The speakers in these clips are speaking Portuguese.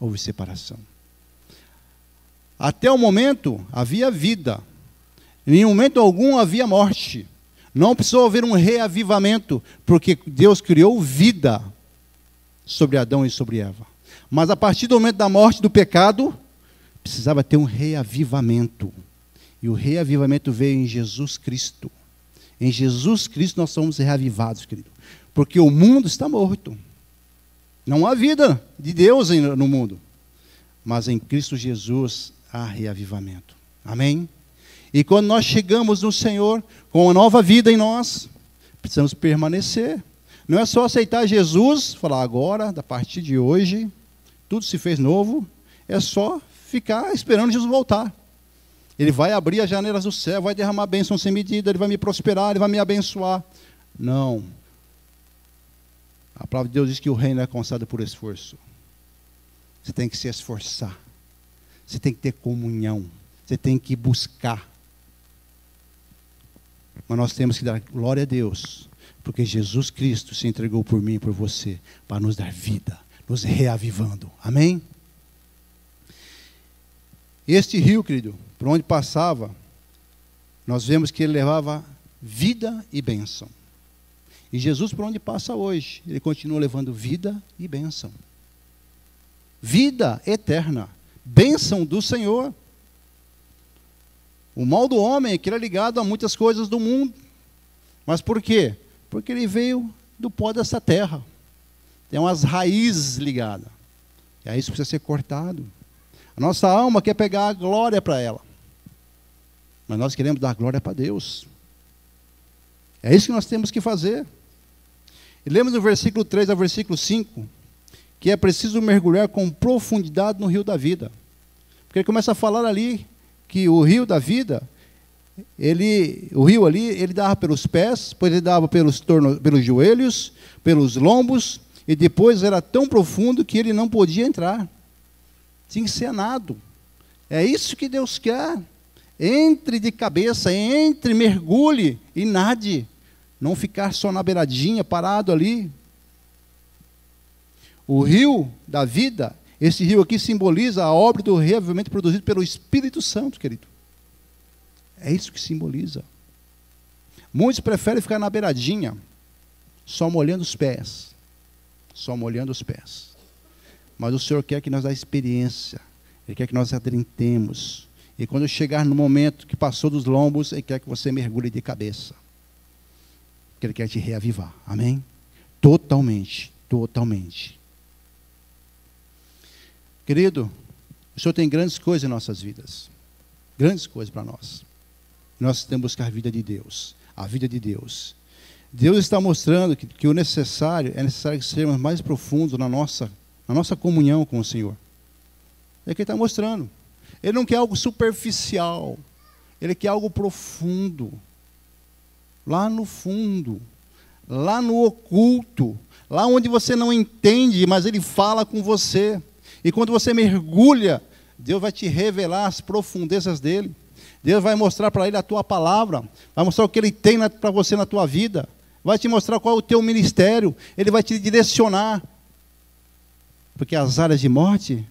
houve separação. Até o momento havia vida. Em nenhum momento algum havia morte. Não precisou haver um reavivamento, porque Deus criou vida sobre Adão e sobre Eva. Mas a partir do momento da morte do pecado, precisava ter um reavivamento. E o reavivamento veio em Jesus Cristo. Em Jesus Cristo nós somos reavivados, querido. Porque o mundo está morto. Não há vida de Deus no mundo. Mas em Cristo Jesus há reavivamento. Amém? E quando nós chegamos no Senhor, com uma nova vida em nós, precisamos permanecer. Não é só aceitar Jesus, falar agora, a partir de hoje, tudo se fez novo. É só ficar esperando Jesus voltar. Ele vai abrir as janelas do céu, vai derramar bênção sem medida, Ele vai me prosperar, Ele vai me abençoar. Não. A palavra de Deus diz que o reino é alcançado por esforço. Você tem que se esforçar. Você tem que ter comunhão. Você tem que buscar. Mas nós temos que dar glória a Deus, porque Jesus Cristo se entregou por mim e por você, para nos dar vida, nos reavivando. Amém? Este rio, querido, por onde passava, nós vemos que ele levava vida e bênção. E Jesus, por onde passa hoje, ele continua levando vida e bênção. Vida eterna, bênção do Senhor. O mal do homem é que ele é ligado a muitas coisas do mundo. Mas por quê? Porque ele veio do pó dessa terra. Tem umas raízes ligadas. E aí isso precisa ser cortado. A nossa alma quer pegar a glória para ela. Mas nós queremos dar glória para Deus. É isso que nós temos que fazer. E lemos no versículo 3 ao versículo 5, que é preciso mergulhar com profundidade no rio da vida. Porque ele começa a falar ali que o rio da vida, o rio ali, ele dava pelos pés, depois ele dava pelos joelhos, pelos lombos, e depois era tão profundo que ele não podia entrar. Tinha que ser nado. É isso que Deus quer. Entre de cabeça, entre, mergulhe e nade. Não ficar só na beiradinha, parado ali. O rio da vida, esse rio aqui simboliza a obra do reavivamento produzido pelo Espírito Santo, querido. É isso que simboliza. Muitos preferem ficar na beiradinha, só molhando os pés. Só molhando os pés. Mas o Senhor quer que nós dê experiência. Ele quer que nós adentremos. E quando chegar no momento que passou dos lombos, Ele quer que você mergulhe de cabeça. Porque Ele quer te reavivar. Amém? Totalmente. Totalmente. Querido, o Senhor tem grandes coisas em nossas vidas. Grandes coisas para nós. Nós temos que buscar a vida de Deus. A vida de Deus. Deus está mostrando que o necessário, é necessário que sejamos mais profundos na nossa comunhão com o Senhor. É o que Ele está mostrando. Ele não quer algo superficial. Ele quer algo profundo. Lá no fundo. Lá no oculto. Lá onde você não entende, mas Ele fala com você. E quando você mergulha, Deus vai te revelar as profundezas dEle. Deus vai mostrar para Ele a tua palavra. Vai mostrar o que Ele tem para você na tua vida. Vai te mostrar qual é o teu ministério. Ele vai te direcionar. Porque as áreas de morte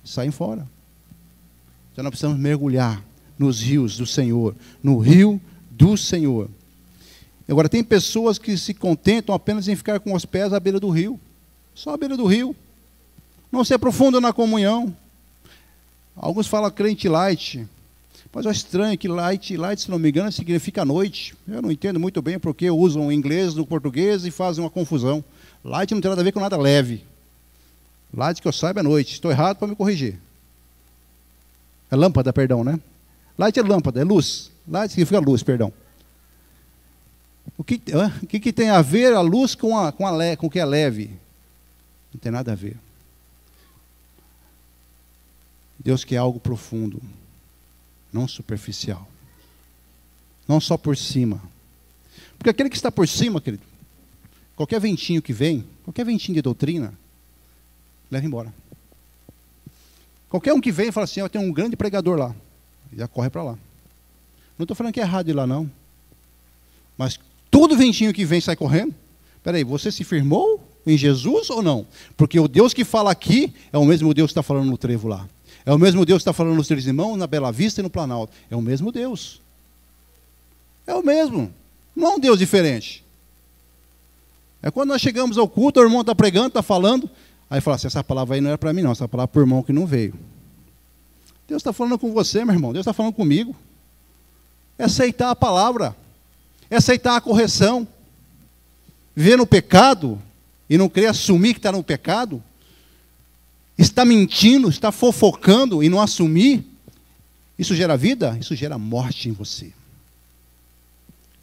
saem fora. Então nós precisamos mergulhar nos rios do Senhor. No rio do Senhor. Agora tem pessoas que se contentam apenas em ficar com os pés à beira do rio. Só à beira do rio. Não se aprofundam na comunhão. Alguns falam crente light. Mas é estranho que light, se não me engano, significa noite. Eu não entendo muito bem porque usam o inglês no português e fazem uma confusão. Light não tem nada a ver com nada leve. Light que eu saiba é noite. Estou errado para me corrigir. É lâmpada, perdão, né? Light é lâmpada, é luz. Light significa luz, perdão. O que tem a ver a luz com o que é leve? Não tem nada a ver. Deus quer algo profundo, não superficial. Não só por cima. Porque aquele que está por cima, querido, qualquer ventinho que vem, qualquer ventinho de doutrina, leva embora. Qualquer um que vem e fala assim, tem um grande pregador lá, já corre para lá. Não estou falando que é errado ir lá, não. Mas todo ventinho que vem sai correndo. Espera aí, você se firmou em Jesus ou não? Porque o Deus que fala aqui é o mesmo Deus que está falando no trevo lá. É o mesmo Deus que está falando nos Três Irmãos, na Bela Vista e no Planalto. É o mesmo Deus. É o mesmo. Não é um Deus diferente. É quando nós chegamos ao culto, o irmão está pregando, está falando, aí fala assim, essa palavra aí não era para mim não, essa palavra é para o irmão que não veio. Deus está falando com você, meu irmão, Deus está falando comigo. É aceitar a palavra, é aceitar a correção. Viver no pecado e não querer assumir que está no pecado, está mentindo, está fofocando e não assumir, isso gera vida? Isso gera morte em você.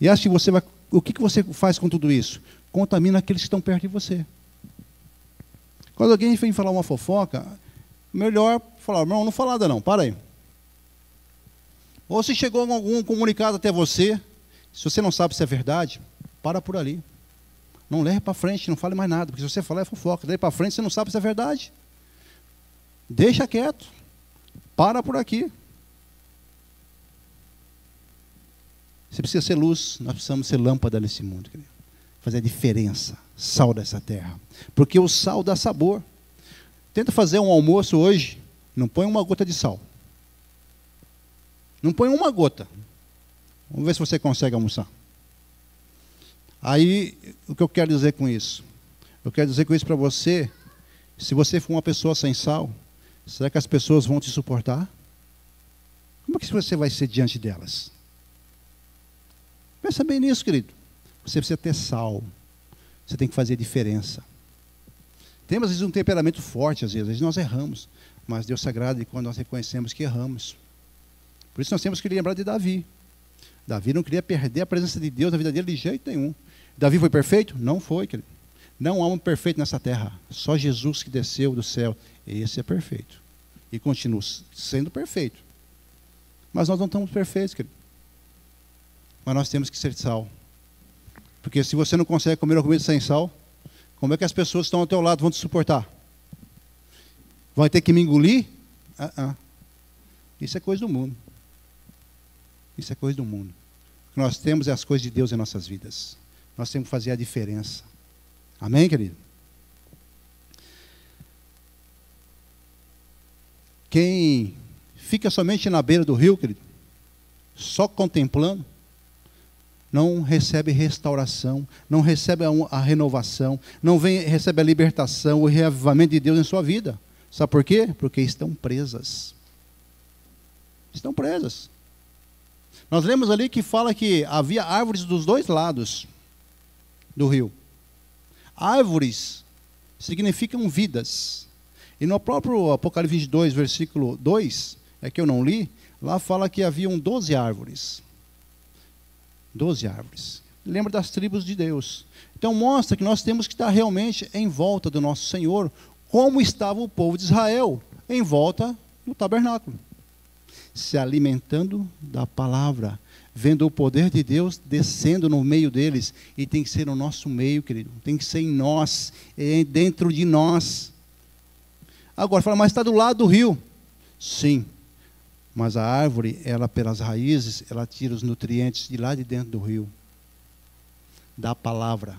E acho que você vai, o que você faz com tudo isso? Contamina aqueles que estão perto de você. Quando alguém vem falar uma fofoca, melhor falar, irmão, não fala nada não, para aí. Ou se chegou algum comunicado até você, se você não sabe se é verdade, para por ali. Não leve para frente, não fale mais nada, porque se você falar é fofoca. Daí para frente você não sabe se é verdade. Deixa quieto. Para por aqui. Você precisa ser luz, nós precisamos ser lâmpada nesse mundo, querido. Fazer a diferença, sal dessa terra. Porque o sal dá sabor. Tenta fazer um almoço hoje, não põe uma gota de sal. Não põe uma gota. Vamos ver se você consegue almoçar. Aí, o que eu quero dizer com isso? Eu quero dizer com isso para você, se você for uma pessoa sem sal, será que as pessoas vão te suportar? Como é que você vai ser diante delas? Pensa bem nisso, querido. Você precisa ter sal. Você tem que fazer diferença. Temos, às vezes, um temperamento forte, às vezes nós erramos. Mas Deus se agrada quando nós reconhecemos que erramos. Por isso nós temos que lembrar de Davi. Davi não queria perder a presença de Deus na vida dele de jeito nenhum. Davi foi perfeito? Não foi, querido. Não há um perfeito nessa terra. Só Jesus que desceu do céu. Esse é perfeito. E continua sendo perfeito. Mas nós não estamos perfeitos, querido. Mas nós temos que ser sal. Porque se você não consegue comer uma comida sem sal, como é que as pessoas que estão ao teu lado vão te suportar? Vai ter que me engolir? Isso é coisa do mundo. Isso é coisa do mundo. O que nós temos é as coisas de Deus em nossas vidas. Nós temos que fazer a diferença. Amém, querido? Quem fica somente na beira do rio, querido, só contemplando, não recebe restauração, não recebe a renovação, não recebe a libertação, o reavivamento de Deus em sua vida. Sabe por quê? Porque estão presas. Estão presas. Nós lemos ali que fala que havia árvores dos dois lados do rio. Árvores significam vidas. E no próprio Apocalipse 22, versículo 2, é que eu não li, lá fala que haviam 12 árvores. 12 árvores. Lembra das tribos de Deus. Então mostra que nós temos que estar realmente em volta do nosso Senhor, como estava o povo de Israel, em volta do tabernáculo. Se alimentando da palavra, vendo o poder de Deus descendo no meio deles. E tem que ser no nosso meio, querido. Tem que ser em nós, dentro de nós. Agora, fala, mas está do lado do rio. Sim. Mas a árvore, ela pelas raízes, ela tira os nutrientes de lá de dentro do rio. Da palavra.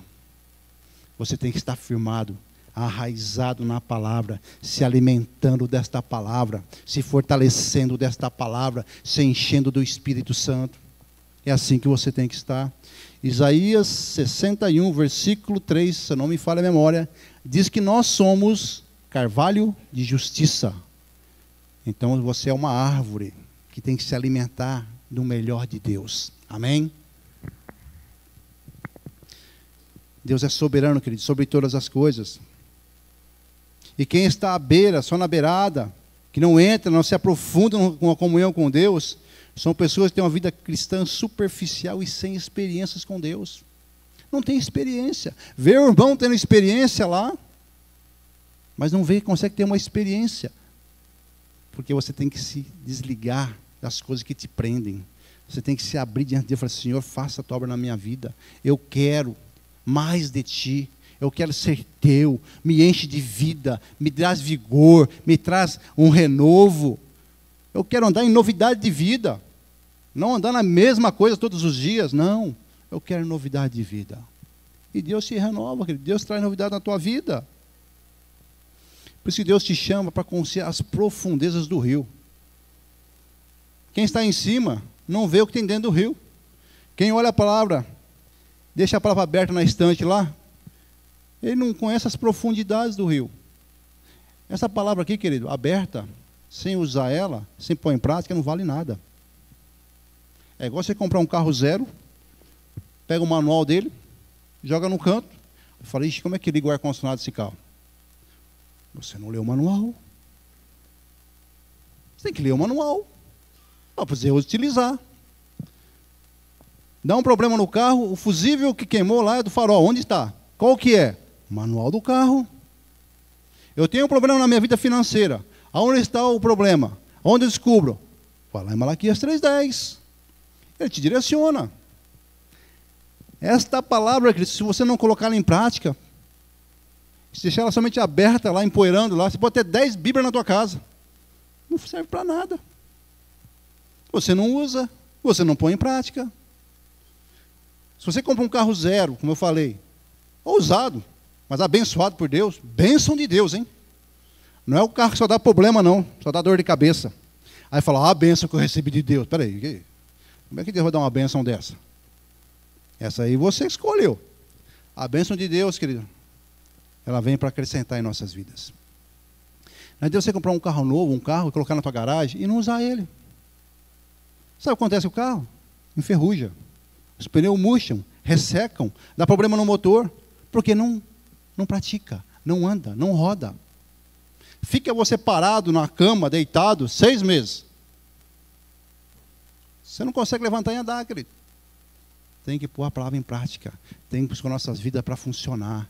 Você tem que estar firmado, arraizado na palavra, se alimentando desta palavra, se fortalecendo desta palavra, se enchendo do Espírito Santo. É assim que você tem que estar. Isaías 61, versículo 3, se não me falha a memória, diz que nós somos carvalho de justiça. Então você é uma árvore que tem que se alimentar do melhor de Deus. Amém? Deus é soberano, querido, sobre todas as coisas. E quem está à beira, só na beirada, que não entra, não se aprofunda com a comunhão com Deus, são pessoas que têm uma vida cristã superficial e sem experiências com Deus. Não tem experiência. Vê o irmão tendo experiência lá, mas não consegue ter uma experiência. Porque você tem que se desligar das coisas que te prendem. Você tem que se abrir diante de Deus e falar, Senhor, faça a tua obra na minha vida. Eu quero mais de ti. Eu quero ser teu. Me enche de vida. Me traz vigor. Me traz um renovo. Eu quero andar em novidade de vida. Não andar na mesma coisa todos os dias. Não. Eu quero novidade de vida. E Deus te renova, querido. Deus traz novidade na tua vida. Por isso que Deus te chama para conhecer as profundezas do rio. Quem está em cima não vê o que tem dentro do rio. Quem olha a palavra, deixa a palavra aberta na estante lá, ele não conhece as profundidades do rio. Essa palavra aqui, querido, aberta, sem usar ela, sem pôr em prática, não vale nada. É igual você comprar um carro zero, pega o manual dele, joga no canto, e fala, ixi, como é que liga o ar-condicionado desse carro? Você não leu o manual. Você tem que ler o manual, para você utilizar. Dá um problema no carro, o fusível que queimou lá é do farol. Onde está? Qual que é? Manual do carro. Eu tenho um problema na minha vida financeira. Aonde está o problema? Onde eu descubro? Vai lá em Malaquias 3:10. Ele te direciona. Esta palavra, se você não colocar ela em prática, se deixar ela somente aberta lá, empoeirando lá, você pode ter 10 Bíblias na tua casa. Não serve para nada. Você não usa, você não põe em prática. Se você compra um carro zero, como eu falei, ou usado, mas abençoado por Deus, bênção de Deus, hein? Não é o carro que só dá problema, não, só dá dor de cabeça. Aí fala, a bênção que eu recebi de Deus. Peraí, como é que Deus vai dar uma bênção dessa? Essa aí você escolheu. A bênção de Deus, querido, ela vem para acrescentar em nossas vidas. Não adianta você comprar um carro novo, um carro, e colocar na tua garagem e não usar ele. Sabe o que acontece com o carro? Enferruja. Os pneus murcham, ressecam, dá problema no motor, porque não pratica, não anda, não roda. Fica você parado na cama, deitado, 6 meses. Você não consegue levantar e andar, querido. Tem que pôr a palavra em prática. Tem que pôr nossas vidas para funcionar.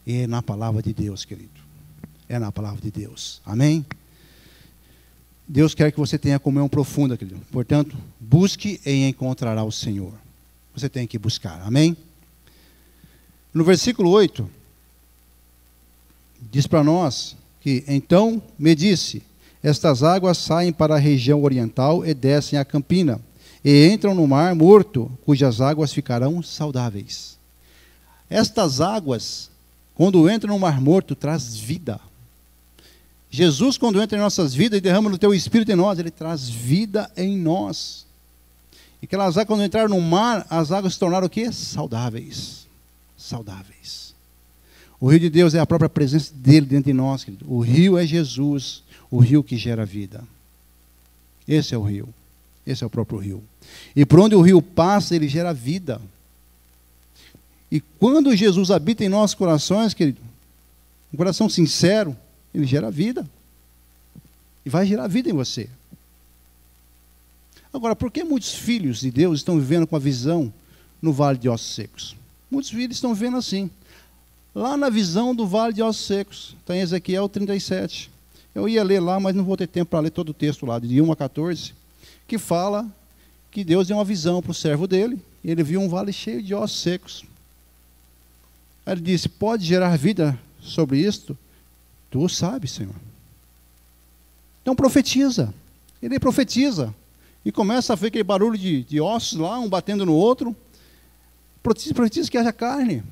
E é na palavra de Deus, querido. É na palavra de Deus. Amém? Deus quer que você tenha comunhão profunda, querido. Portanto, busque e encontrará o Senhor. Você tem que buscar. Amém? No versículo 8, diz para nós que, então me disse, estas águas saem para a região oriental e descem a campina, e entram no mar morto, cujas águas ficarão saudáveis. Estas águas, quando entram no mar morto, traz vida. Jesus, quando entra em nossas vidas e derrama no teu espírito em nós, ele traz vida em nós. E aquelas águas, quando entraram no mar, as águas se tornaram o quê? Saudáveis. Saudáveis. O rio de Deus é a própria presença dele dentro de nós, querido. O rio é Jesus, o rio que gera vida. Esse é o rio. Esse é o próprio rio. E por onde o rio passa, ele gera vida. E quando Jesus habita em nossos corações, querido, um coração sincero, ele gera vida. E vai gerar vida em você. Agora, por que muitos filhos de Deus estão vivendo com a visão no vale de ossos secos? Muitos filhos estão vivendo assim. Lá na visão do vale de ossos secos, está em Ezequiel 37. Eu ia ler lá, mas não vou ter tempo para ler todo o texto lá, de 1 a 14, que fala que Deus deu uma visão para o servo dele, e ele viu um vale cheio de ossos secos. Aí ele disse, pode gerar vida sobre isto? Tu sabes, Senhor. Então profetiza. Ele profetiza. E começa a ver aquele barulho de ossos lá, um batendo no outro. Profetiza que haja carne.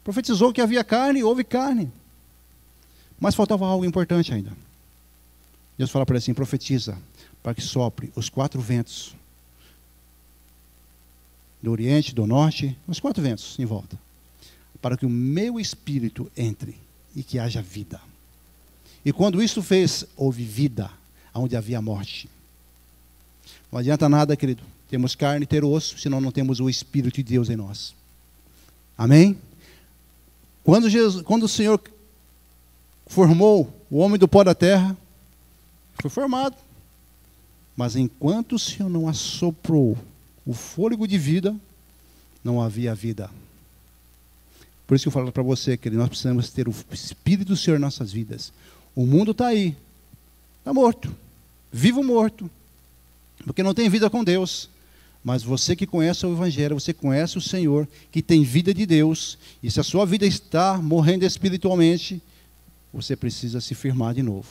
Profetizou que havia carne, houve carne. Mas faltava algo importante ainda. Deus fala para ele assim, profetiza, para que sopre os 4 ventos. Do oriente, do norte, os 4 ventos em volta. Para que o meu espírito entre e que haja vida. E quando isso fez, houve vida, onde havia morte. Não adianta nada, querido, temos carne e ter osso, senão não temos o Espírito de Deus em nós. Amém? Quando o Senhor formou o homem do pó da terra, foi formado. Mas enquanto o Senhor não assoprou o fôlego de vida, não havia vida. Por isso que eu falo para você, querido, nós precisamos ter o Espírito do Senhor em nossas vidas. O mundo está aí, está morto, vivo morto. Porque não tem vida com Deus. Mas você que conhece o Evangelho, você conhece o Senhor, que tem vida de Deus, e se a sua vida está morrendo espiritualmente, você precisa se firmar de novo.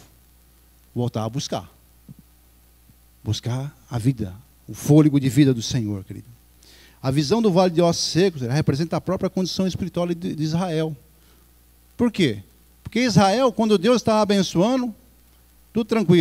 Voltar a buscar. Buscar a vida, o fôlego de vida do Senhor, querido. A visão do vale de ossos secos representa a própria condição espiritual de Israel. Por quê? Porque Israel, quando Deus estava abençoando, tudo tranquilo.